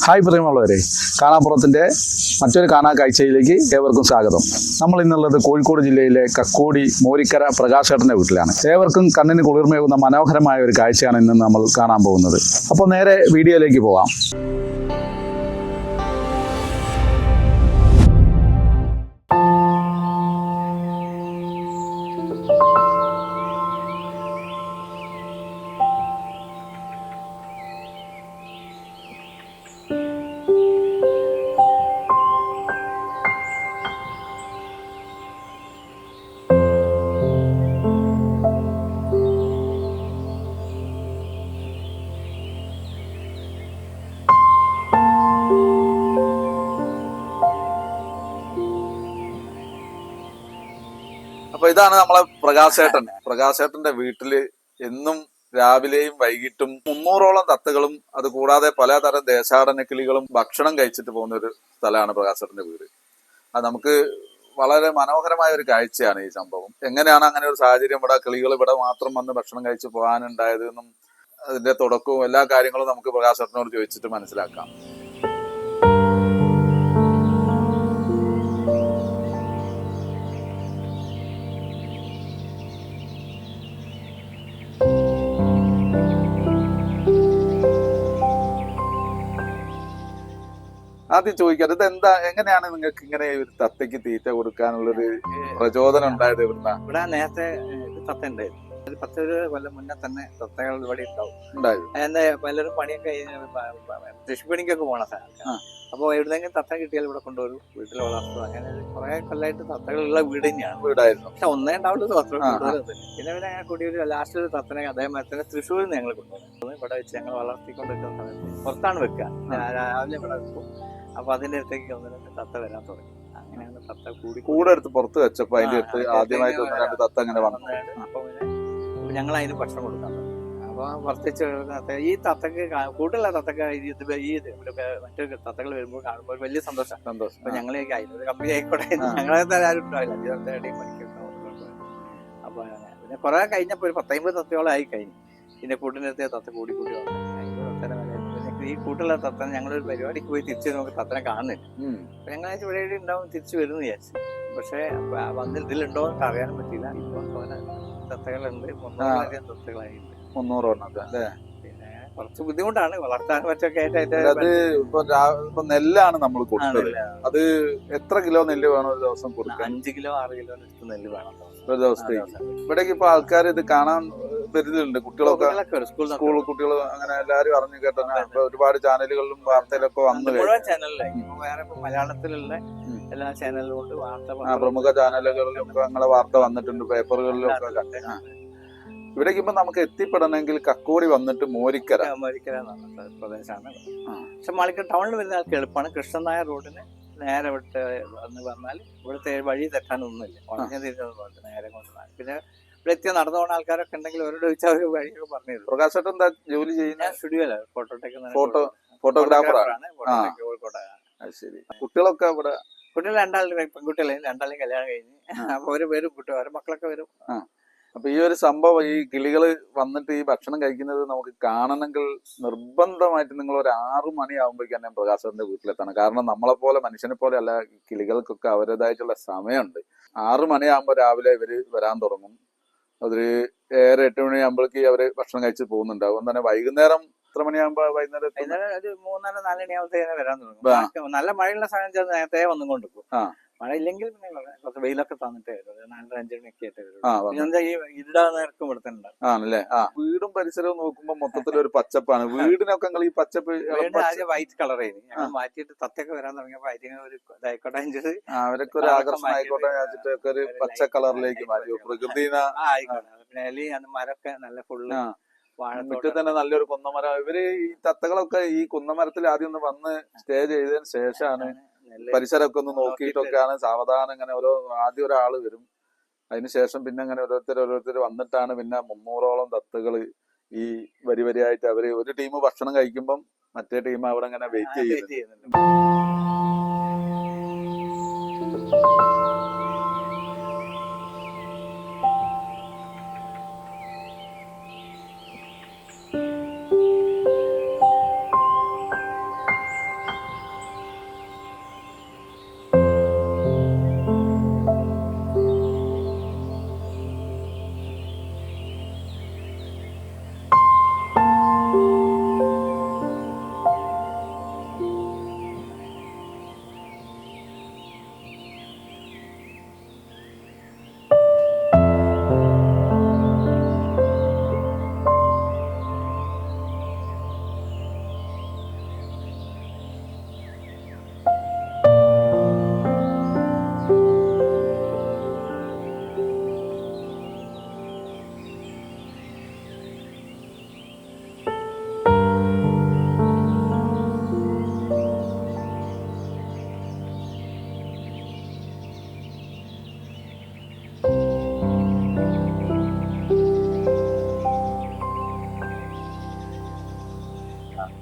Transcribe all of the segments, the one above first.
Hi പ്രിയമുള്ളവരെ, കാണാപ്പുറത്തിൻ്റെ മറ്റൊരു കാണാ കാഴ്ചയിലേക്ക് ഏവർക്കും സ്വാഗതം. നമ്മൾ ഇന്നുള്ളത് കോഴിക്കോട് ജില്ലയിലെ കക്കോടി മോരിക്കര പ്രകാശേട്ടൻ്റെ വീട്ടിലാണ്. ഏവർക്കും കണ്ണിന് കുളിർമയാകുന്ന മനോഹരമായ ഒരു കാഴ്ചയാണ് ഇന്ന് നമ്മൾ കാണാൻ പോകുന്നത്. അപ്പോൾ നേരെ വീഡിയോയിലേക്ക് പോകാം. അപ്പൊ ഇതാണ് നമ്മളെ പ്രകാശേട്ടന്റെ വീട്ടില് എന്നും രാവിലെയും വൈകിട്ടും 300ഓളം തത്തകളും അത് കൂടാതെ പലതരം ദേശാടന കിളികളും ഭക്ഷണം കഴിച്ചിട്ട് പോകുന്ന ഒരു സ്ഥലമാണ് പ്രകാശേട്ടന്റെ വീട്. അത് നമുക്ക് വളരെ മനോഹരമായ ഒരു കാഴ്ചയാണ് ഈ സംഭവം. എങ്ങനെയാണ് അങ്ങനെ ഒരു സാഹചര്യം ഇവിടെ കിളികൾ ഇവിടെ മാത്രം വന്ന് ഭക്ഷണം കഴിച്ച് പോകാനുണ്ടായത് എന്നും അതിന്റെ തുടക്കവും എല്ലാ കാര്യങ്ങളും നമുക്ക് പ്രകാശേട്ടനോട് ചോദിച്ചിട്ട് മനസ്സിലാക്കാം. ആദ്യം ചോദിക്കാം, ഇത് എങ്ങനെയാണ് നിങ്ങൾക്ക് ഇങ്ങനെ ഒരു തത്തയ്ക്ക് തീറ്റ കൊടുക്കാനുള്ളൊരു പ്രചോദനം ഉണ്ടായത്? ഇവിടെ നേരത്തെ തത്ത ഉണ്ടായിരുന്നു. ഒരു 10 കൊല്ലം മുന്നേ തന്നെ തത്തകൾ ഇവിടെ ഉണ്ടാവും. എന്നെ പലരും പണിയൊക്കെ കൃഷിപ്പണിക്കൊക്കെ പോണ സ്ഥലം. അപ്പോൾ എവിടെന്നെങ്കിലും തത്ത കിട്ടിയാൽ ഇവിടെ കൊണ്ടുവരും, വീട്ടിൽ വളർത്തും. അങ്ങനെ കുറെ കൊല്ലമായിട്ട് തത്തകളുള്ള വീട് തന്നെയാണ്. വീടായിരുന്നു. പക്ഷെ ഒന്നേ ഉണ്ടാവുള്ളൂ തത്ത. പിന്നെ കൂടി ഒരു ലാസ്റ്റ് ഒരു തത്തനെ അതേമാതിരി തന്നെ തൃശ്ശൂരിൽ നിന്ന് ഞങ്ങൾ കൊണ്ടുവരും. ഇവിടെ വെച്ച് ഞങ്ങൾ വളർത്തിക്കൊണ്ടിരിക്കുന്ന സമയത്ത് പുറത്താണ് വെക്കുക. രാവിലെ ഇവിടെ വെക്കും. അപ്പൊ അതിന്റെ അടുത്തേക്ക് 1-2 തത്ത വരാൻ തുടങ്ങി. അങ്ങനെയാണ് തത്ത കൂടെ എടുത്ത് പുറത്ത് വെച്ചപ്പോ അതിന്റെ അടുത്ത് ആദ്യമായിട്ട് 1-2 തത്ത അങ്ങനെ വന്നു. അപ്പൊ ഞങ്ങൾ അതിന് ഭക്ഷണം കൊടുക്കാൻ തുടങ്ങി. അപ്പൊ വർദ്ധിച്ച് ഈ തത്തക്ക് കൂടുതലുള്ള തത്തക്ക് മറ്റു തത്തകൾ വരുമ്പോൾ കാണുമ്പോൾ വലിയ സന്തോഷം. അപ്പൊ ഞങ്ങളേക്ക് അതിനൊരു കമ്പനി ആയിക്കോട്ടെ, ഞങ്ങളെ ആരും ഉണ്ടാവില്ല. അപ്പൊ പിന്നെ കുറെ കഴിഞ്ഞപ്പോ ഒരു 10-50 തത്തയോളം ആയി കഴിഞ്ഞു. പിന്നെ കൂട്ടിനടുത്ത് തത്ത കൂടി വന്നു. ഈ കൂട്ടുള്ള തത്തനെ ഞങ്ങളൊരു പരിപാടിക്ക് പോയി തിരിച്ച് നമുക്ക് തത്തനെ കാണുന്നില്ല. അപ്പൊ ഞങ്ങൾ ഇവിടെ ഉണ്ടാവും, തിരിച്ചു വരുന്നു വിചാരിച്ചു. പക്ഷെ ഇതിലുണ്ടോ എന്ന് അറിയാനും പറ്റില്ല. ഇപ്പൊ തത്തകളുണ്ട്, 300 തത്തകളായിട്ടുണ്ട്. 300 പിന്നെ കുറച്ച് ബുദ്ധിമുട്ടാണ് വളർത്താൻ പറ്റൊക്കെ ആയിട്ട്. അത് ഇപ്പൊ നെല്ലാണ് നമ്മൾ കൊടുക്കുന്നത്. അത് എത്ര കിലോ നെല്ല് വേണം ഒരു ദിവസം കൊടുക്കാൻ? 5 കിലോ 6 കിലോ നെല്ല് വേണം ഒരു ദിവസത്തേക്ക്. ഇവിടേക്ക് ഇപ്പൊ ആൾക്കാർ ഇത് കാണാൻ വരുന്നുണ്ട്. കുട്ടികളൊക്കെ സ്കൂൾ കുട്ടികൾ അങ്ങനെ എല്ലാരും അറിഞ്ഞു കേട്ടോ. ഒരുപാട് ചാനലുകളിലും വാർത്തയിലൊക്കെ വന്നു. വേറെ മലയാളത്തിലുള്ള എല്ലാ ചാനലിലും ഉണ്ട് വാർത്ത. പ്രമുഖ ചാനലുകളിലൊക്കെ അങ്ങനെ വാർത്ത വന്നിട്ടുണ്ട്, പേപ്പറുകളിലൊക്കെ കണ്ടേ. ഇവിടേക്ക് ഇപ്പൊ നമുക്ക് എത്തിപ്പെടണമെങ്കിൽ കക്കോടി വന്നിട്ട് മോരിക്കര പ്രദേശമാണ്. പക്ഷെ മാളിക്കൽ ടൗണിൽ വരുന്ന ആൾക്ക് എളുപ്പമാണ്. കൃഷ്ണൻ നായർ റോഡിന് നേരെ വിട്ട് എന്ന് പറഞ്ഞാൽ ഇവിടുത്തെ വഴി തെറ്റാനൊന്നുമില്ല. വളഞ്ഞ തിരിഞ്ഞത് നേരെ കൊണ്ടുപോകാൻ. പിന്നെ ഇവിടെ എത്തിയ നടന്നു പോകുന്ന ആൾക്കാരൊക്കെ ഉണ്ടെങ്കിൽ അവരോട് ചോദിച്ചാൽ അവർ വഴിയൊക്കെ പറഞ്ഞു തരും. പ്രകാശേട്ടൻ എന്താ ജോലി ചെയ്യുന്ന? സ്റ്റുഡിയോയിലാണ്, ഫോട്ടോഗ്രാഫറാണ്. കോഴിക്കോട്ടാണ്. ശരി. കുട്ടികളൊക്കെ ഇവിടെ? കുട്ടികൾ 2 പെൺകുട്ടികളെ 2 കല്യാണം കഴിഞ്ഞ്. അപ്പൊ അവര് വരും, അവരുടെ മക്കളൊക്കെ വരും. അപ്പൊ ഈ ഒരു സംഭവം, ഈ കിളികള് വന്നിട്ട് ഈ ഭക്ഷണം കഴിക്കുന്നത് നമുക്ക് കാണണമെങ്കിൽ നിർബന്ധമായിട്ട് നിങ്ങൾ ഒരു 6 മണിയാകുമ്പോഴേക്കും തന്നെ പ്രകാശന്റെ വീട്ടിലെത്തണം. കാരണം നമ്മളെ പോലെ മനുഷ്യനെ പോലെ അല്ല, കിളികൾക്കൊക്കെ അവരുടേതായിട്ടുള്ള സമയമുണ്ട്. 6 മണിയാകുമ്പോൾ രാവിലെ ഇവര് വരാൻ തുടങ്ങും. അതൊരു 7-8 മണിയാകുമ്പോഴേക്ക് അവര് ഭക്ഷണം കഴിച്ച് പോകുന്നുണ്ടാവും. അതുകൊണ്ട് തന്നെ വൈകുന്നേരം എത്ര മണിയാകുമ്പോ? വൈകുന്നേരം ഒരു 3-4 മണിയാകുമ്പോഴത്തേക്ക് വരാൻ തുടങ്ങും. നല്ല മഴയുള്ള സമയം നേരത്തെ വന്നും കൊണ്ടുപോകും. മഴ ഇല്ലെങ്കിൽ പിന്നെ കുറച്ച് വെയിലൊക്കെ തന്നിട്ടേ വരും. 4-5 മണിയൊക്കെ ആയിട്ട് വരും. ഈ ഇടാനേർക്കും ഇവിടെ തന്നെ ആണല്ലേ. വീടും പരിസരവും നോക്കുമ്പോ മൊത്തത്തിൽ ഒരു പച്ചപ്പാണ്. വീടിനൊക്കെ ഈ പച്ചപ്പ് ആദ്യം വൈറ്റ് കളർ ആയിരുന്നു. ഞങ്ങൾ മാറ്റിയിട്ട് തത്തൊക്കെ വരാൻ തുടങ്ങിയപ്പോ അതിന് ഒരു ഇതായിക്കോട്ടെ, അവരൊക്കെ ഒരു ആകർഷണം ആയിക്കോട്ടെ വെച്ചിട്ടൊക്കെ ഒരു പച്ച കളറിലേക്ക് മാറ്റി. പ്രകൃതി ആയിക്കോട്ടെ. പിന്നെ മരമൊക്കെ നല്ല ഫുള്ള് മുറ്റത്ത് തന്നെ നല്ലൊരു കുന്നമരം. ഇവര് ഈ തത്തകളൊക്കെ ഈ കുന്നമരത്തിൽ ആദ്യം ഒന്ന് വന്ന് സ്റ്റേ ചെയ്തതിന് ശേഷമാണ് പരിസരമൊക്കെ ഒന്ന് നോക്കിയിട്ടൊക്കെയാണ് സാവധാനം ഇങ്ങനെ ആദ്യം ഒരാള് വരും. അതിനുശേഷം പിന്നെ അങ്ങനെ ഓരോരുത്തർ വന്നിട്ടാണ് പിന്നെ 300ഓളം തത്തകള് ഈ വരിയായിട്ട് അവര് ഒരു ടീം ഭക്ഷണം കഴിക്കുമ്പം മറ്റേ ടീം അവിടെ അങ്ങനെ വെയിറ്റ് ചെയ്യുന്നുണ്ട്.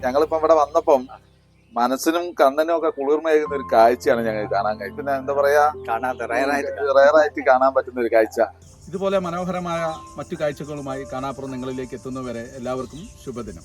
ഞങ്ങളിപ്പം ഇവിടെ വന്നപ്പം മനസ്സിനും കണ്ണിനും ഒക്കെ കുളിർമയേകുന്ന ഒരു കാഴ്ചയാണ് ഞങ്ങൾ കാണാൻ കഴിയും. പിന്നെ എന്താ പറയാ, കാണാത്ത റയറായിട്ട് കാണാൻ പറ്റുന്ന ഒരു കാഴ്ച. ഇതുപോലെ മനോഹരമായ മറ്റു കാഴ്ചകളുമായി കാണാപ്പുറം നിങ്ങളിലേക്ക് എത്തുന്നവരെ എല്ലാവർക്കും ശുഭദിനം.